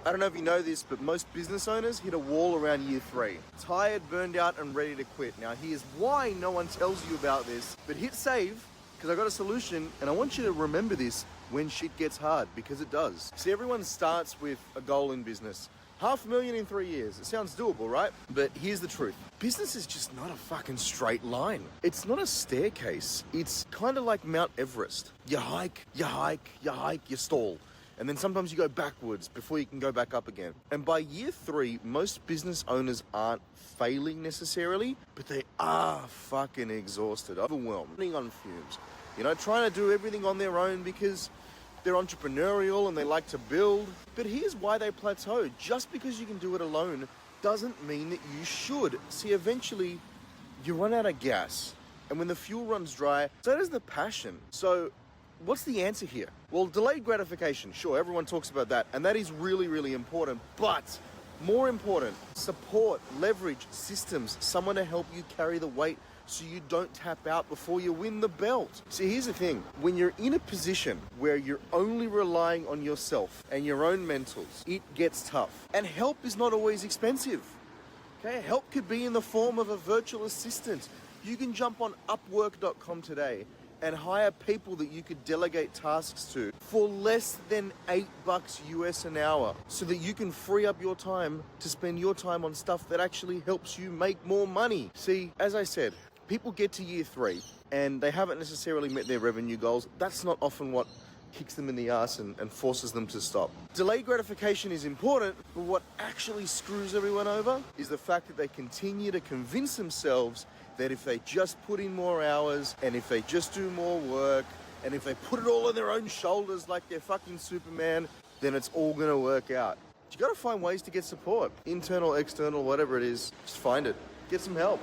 I don't know if you know this, but most business owners hit a wall around year 3. Tired, burned out, and ready to quit. Now, here's why no one tells you about this, but hit save, because I got a solution, and I want you to remember this when shit gets hard, because it does. See, everyone starts with a goal in business. $500,000 in 3 years. It sounds doable, right? But here's the truth. Business is just not a fucking straight line. It's not a staircase. It's kind of like Mount Everest. You hike, you hike, you hike, you stall. And then sometimes you go backwards before you can go back up again. And by year 3, most business owners aren't failing necessarily, but they are fucking exhausted, overwhelmed, running on fumes. You know, trying to do everything on their own because they're entrepreneurial and they like to build. But here's why they plateau. Just because you can do it alone doesn't mean that you should. See, eventually you run out of gas. And when the fuel runs dry, so does the passion. So what's the answer here? Well, delayed gratification. Sure, everyone talks about that. And that is really, really important. But more important, support, leverage, systems, someone to help you carry the weight so you don't tap out before you win the belt. See, here's the thing. When you're in a position where you're only relying on yourself and your own mentals, it gets tough. And help is not always expensive. Okay, help could be in the form of a virtual assistant. You can jump on Upwork.com today and hire people that you could delegate tasks to for less than $8 US an hour so that you can free up your time to spend your time on stuff that actually helps you make more money. See, as I said, people get to year 3 and they haven't necessarily met their revenue goals. That's not often what kicks them in the ass and forces them to stop. Delayed gratification is important, but what actually screws everyone over is the fact that they continue to convince themselves that if they just put in more hours and if they just do more work and if they put it all on their own shoulders like they're fucking Superman, then it's all gonna work out. You gotta find ways to get support. Internal, external, whatever it is, just find it. Get some help.